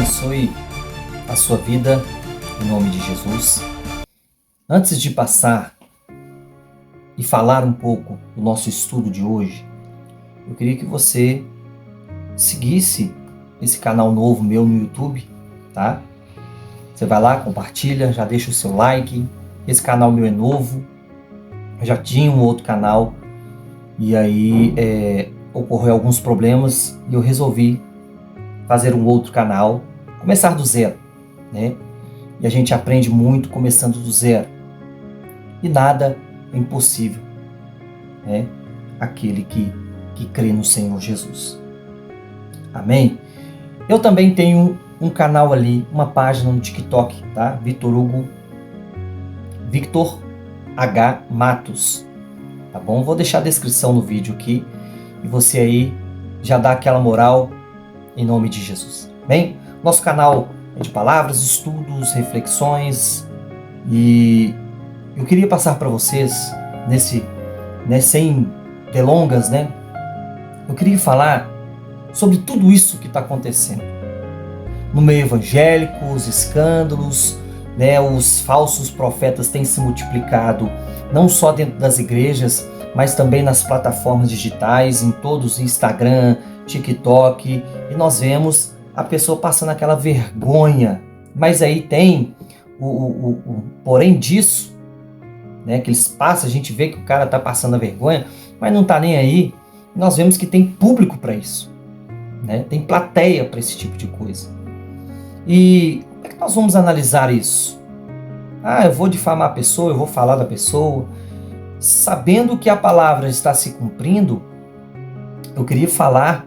abençoe a sua vida, em nome de Jesus. Antes de passar e falar um pouco do nosso estudo de hoje, eu queria que você seguisse esse canal novo meu no YouTube, tá? Você vai lá, compartilha, já deixa o seu like. Esse canal meu é novo, eu já tinha um outro canal e aí ocorreu alguns problemas e eu resolvi fazer um outro canal, começar do zero, né? E a gente aprende muito começando do zero. E nada é impossível, né? Aquele que crê no Senhor Jesus. Amém? Eu também tenho um canal ali, uma página no TikTok, tá? Victor H. Matos, tá bom? Vou deixar a descrição no vídeo aqui e você aí já dá aquela moral em nome de Jesus. Bem, nosso canal é de palavras, estudos, reflexões e eu queria passar para vocês sem delongas, né? Eu queria falar sobre tudo isso que está acontecendo no meio evangélico, os escândalos, né? Os falsos profetas têm se multiplicado não só dentro das igrejas, mas também nas plataformas digitais, em todos, Instagram, TikTok, e nós vemos a pessoa passando aquela vergonha. Mas aí tem o porém disso, né, que eles passam, a gente vê que o cara está passando a vergonha, mas não está nem aí. Nós vemos que tem público para isso, né? Tem plateia para esse tipo de coisa. E como é que nós vamos analisar isso? Eu vou difamar a pessoa, eu vou falar da pessoa. Sabendo que a palavra está se cumprindo, eu queria falar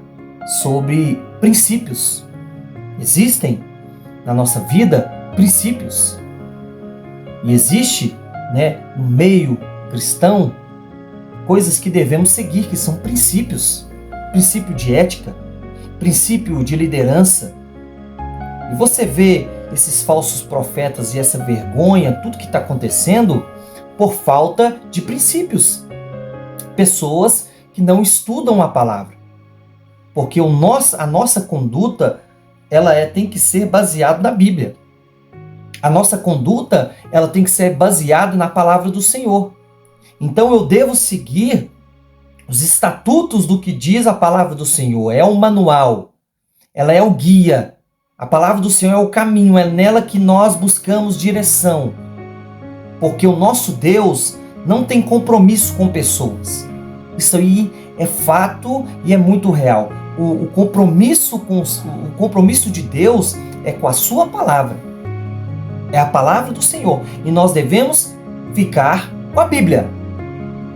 sobre princípios. Existem na nossa vida princípios. E existe, né, no meio cristão, coisas que devemos seguir, que são princípios. Princípio de ética, princípio de liderança. E você vê esses falsos profetas e essa vergonha, tudo que está acontecendo por falta de princípios. Pessoas que não estudam a palavra. Porque a nossa conduta tem que ser baseada na Bíblia. A nossa conduta ela tem que ser baseada na palavra do Senhor. Então eu devo seguir os estatutos do que diz a palavra do Senhor. É o manual, ela é o guia. A palavra do Senhor é o caminho, é nela que nós buscamos direção. Porque o nosso Deus não tem compromisso com pessoas. Isso aí é fato e é muito real. O compromisso de Deus é com a sua palavra. É a palavra do Senhor. E nós devemos ficar com a Bíblia.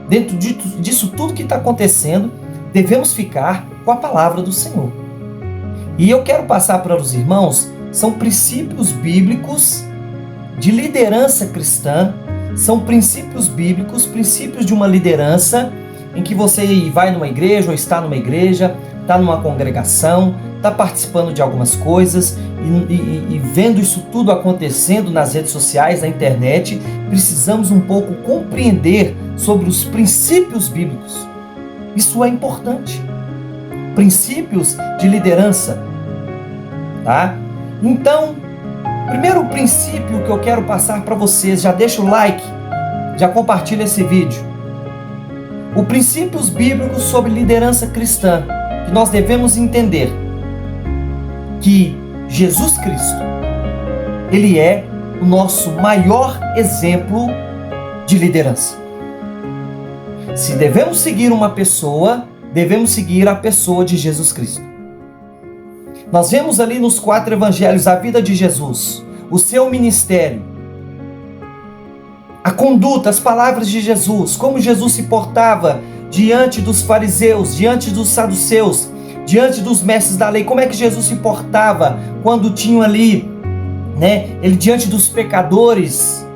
Dentro disso tudo que está acontecendo, devemos ficar com a palavra do Senhor. E eu quero passar para os irmãos, são princípios bíblicos de liderança cristã, são princípios bíblicos, princípios de uma liderança em que você vai numa igreja ou está numa igreja, está numa congregação, está participando de algumas coisas e vendo isso tudo acontecendo nas redes sociais, na internet, precisamos um pouco compreender sobre os princípios bíblicos. Isso é importante. Princípios de liderança, tá? Então, primeiro princípio que eu quero passar para vocês, já deixa o like, já compartilha esse vídeo. Os princípios bíblicos sobre liderança cristã, que nós devemos entender que Jesus Cristo, Ele é o nosso maior exemplo de liderança. Se devemos seguir uma pessoa, devemos seguir a pessoa de Jesus Cristo. Nós vemos ali nos 4 evangelhos a vida de Jesus, o seu ministério, a conduta, as palavras de Jesus, como Jesus se portava diante dos fariseus, diante dos saduceus, diante dos mestres da lei, como é que Jesus se portava quando tinham ali, né, ele diante dos pecadores,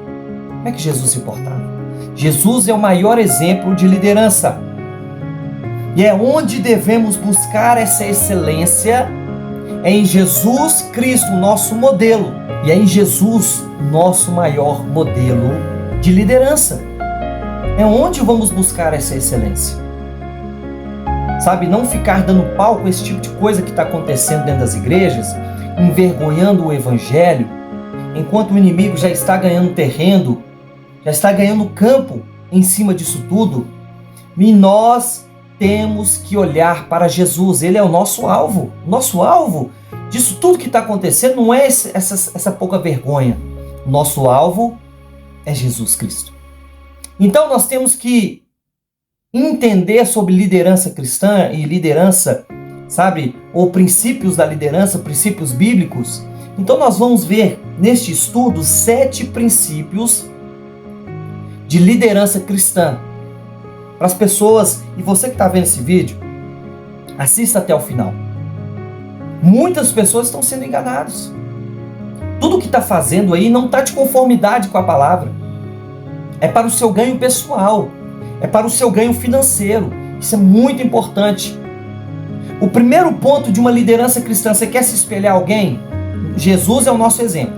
como é que Jesus se portava? Jesus é o maior exemplo de liderança. E é onde devemos buscar essa excelência, é em Jesus Cristo, nosso modelo. E é em Jesus, nosso maior modelo de liderança. É onde vamos buscar essa excelência. Sabe, não ficar dando palco a esse tipo de coisa que está acontecendo dentro das igrejas, envergonhando o evangelho, enquanto o inimigo já está ganhando terreno, já está ganhando campo em cima disso tudo, e nós temos que olhar para Jesus. Ele é o nosso alvo. Nosso alvo disso tudo que está acontecendo não é essa pouca vergonha. Nosso alvo é Jesus Cristo. Então nós temos que entender sobre liderança cristã e liderança, sabe, ou princípios da liderança, princípios bíblicos. Então nós vamos ver neste estudo 7 princípios de liderança cristã. Para as pessoas, e você que está vendo esse vídeo, assista até o final. Muitas pessoas estão sendo enganadas. Tudo que está fazendo aí não está de conformidade com a palavra. É para o seu ganho pessoal. É para o seu ganho financeiro. Isso é muito importante. O primeiro ponto de uma liderança cristã, você quer se espelhar em alguém? Jesus é o nosso exemplo.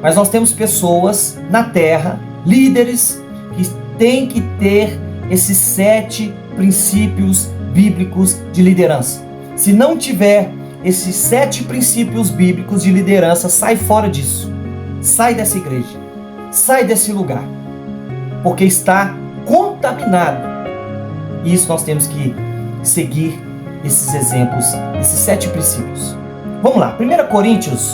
Mas nós temos pessoas na terra, líderes, que têm que ter esses 7 princípios bíblicos de liderança. Se não tiver esses 7 princípios bíblicos de liderança, sai fora disso. Sai dessa igreja. Sai desse lugar. Porque está contaminado. E isso nós temos que seguir esses exemplos, esses 7 princípios. Vamos lá, 1 Coríntios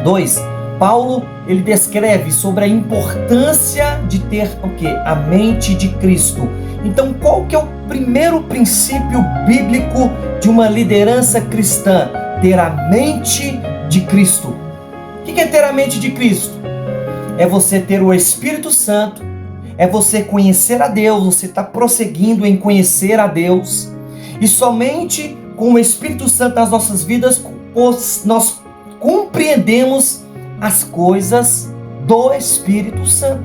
2, Paulo, ele descreve sobre a importância de ter o quê? A mente de Cristo. Então, qual que é o primeiro princípio bíblico de uma liderança cristã? Ter a mente de Cristo. O que é ter a mente de Cristo? É você ter o Espírito Santo, é você conhecer a Deus, você está prosseguindo em conhecer a Deus, e somente com o Espírito Santo nas nossas vidas, nós compreendemos as coisas do Espírito Santo.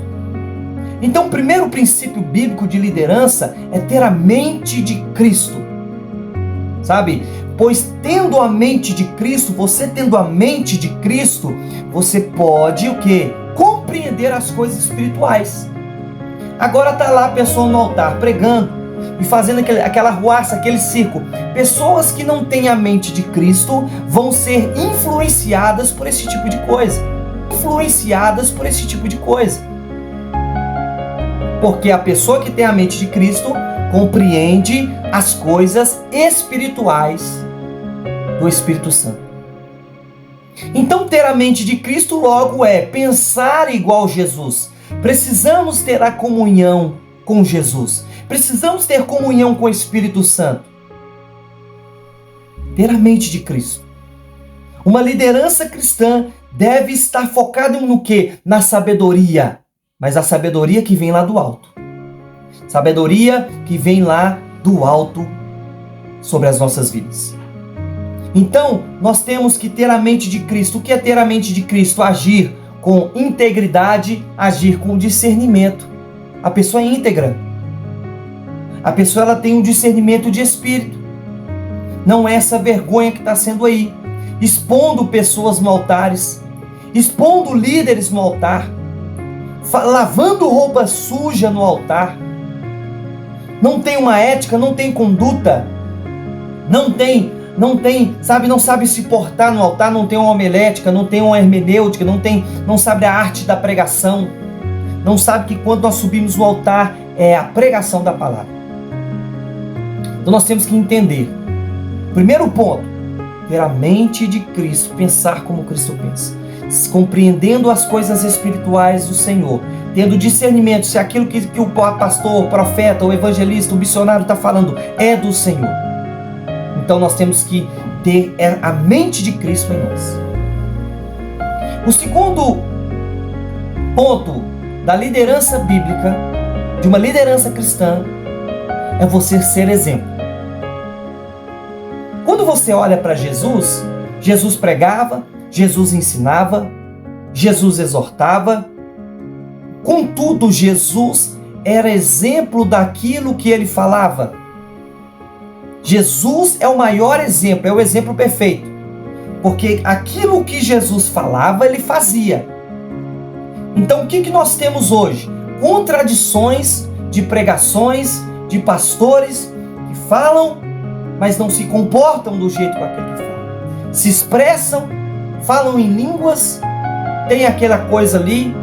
Então, o primeiro princípio bíblico de liderança é ter a mente de Cristo. Sabe? Pois tendo a mente de Cristo, você tendo a mente de Cristo, você pode o quê? Compreender as coisas espirituais. Agora tá lá a pessoa no altar pregando e fazendo aquela ruaça, aquele circo. Pessoas que não têm a mente de Cristo vão ser influenciadas por esse tipo de coisa. Influenciadas por esse tipo de coisa. Porque a pessoa que tem a mente de Cristo compreende as coisas espirituais do Espírito Santo. Então, ter a mente de Cristo logo é pensar igual Jesus. Precisamos ter a comunhão com Jesus. Precisamos ter comunhão com o Espírito Santo. Ter a mente de Cristo. Uma liderança cristã deve estar focada no quê? Na sabedoria. Mas a sabedoria que vem lá do alto. Sabedoria que vem lá do alto sobre as nossas vidas. Então, nós temos que ter a mente de Cristo. O que é ter a mente de Cristo? Agir com integridade, agir com discernimento. A pessoa é íntegra. A pessoa ela tem um discernimento de espírito. Não é essa vergonha que está sendo aí. Expondo pessoas no altares. Expondo líderes no altar. Lavando roupa suja no altar. Não tem uma ética, não tem conduta. Não sabe se portar no altar, não tem uma homilética, não tem uma hermenêutica, não sabe a arte da pregação. Não sabe que quando nós subimos no altar é a pregação da palavra. Então nós temos que entender. Primeiro ponto, ter a mente de Cristo, pensar como Cristo pensa. Compreendendo as coisas espirituais do Senhor, tendo discernimento se aquilo que o pastor, o profeta, o evangelista, o missionário está falando é do Senhor. Então nós temos que ter a mente de Cristo em nós. O segundo ponto da liderança bíblica, de uma liderança cristã, é você ser exemplo. Quando você olha para Jesus, Jesus pregava, Jesus ensinava, Jesus exortava. Contudo, Jesus era exemplo daquilo que ele falava. Jesus é o maior exemplo, é o exemplo perfeito. Porque aquilo que Jesus falava, ele fazia. Então, o que nós temos hoje? Contradições de pregações, de pastores que falam, mas não se comportam do jeito com aquele que fala. se expressam, falam em línguas, tem aquela coisa ali,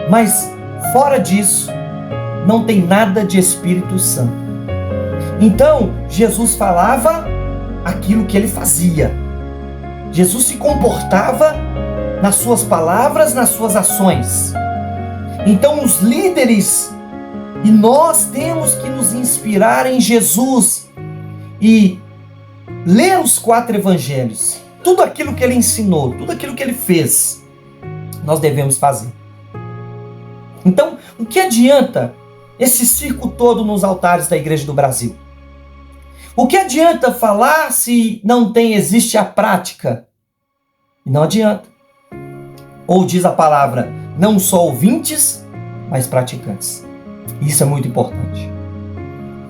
mas fora disso, não tem nada de Espírito Santo. Então, Jesus falava aquilo que ele fazia. Jesus se comportava nas suas palavras, nas suas ações. Então, os líderes, e nós temos que nos inspirar em Jesus e ler os 4 evangelhos. Tudo aquilo que ele ensinou, tudo aquilo que ele fez, nós devemos fazer. Então, o que adianta esse circo todo nos altares da Igreja do Brasil? O que adianta falar se não existe a prática? Não adianta. Ou diz a palavra, não só ouvintes, mas praticantes. Isso é muito importante.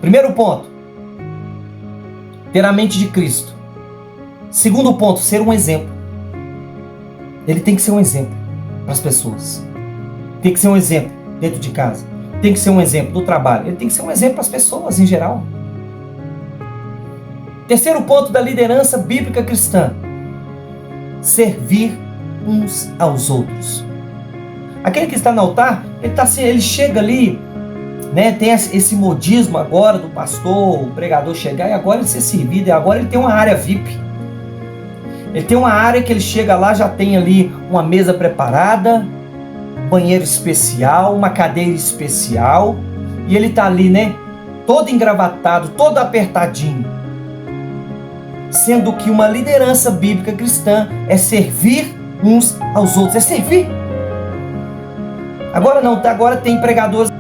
Primeiro ponto, ter a mente de Cristo. Segundo ponto, ser um exemplo. Ele tem que ser um exemplo para as pessoas. Tem que ser um exemplo dentro de casa. Tem que ser um exemplo do trabalho. Ele tem que ser um exemplo para as pessoas em geral. Terceiro ponto da liderança bíblica cristã. Servir uns aos outros. Aquele que está no altar, ele chega ali, né, tem esse modismo agora do pastor, o pregador chegar e agora ele ser servido, e agora ele tem uma área VIP. Ele tem uma área que ele chega lá, já tem ali uma mesa preparada, banheiro especial, uma cadeira especial, e ele está ali, né, todo engravatado, todo apertadinho. Sendo que uma liderança bíblica cristã é servir uns aos outros, é servir. Agora não, agora tem pregadores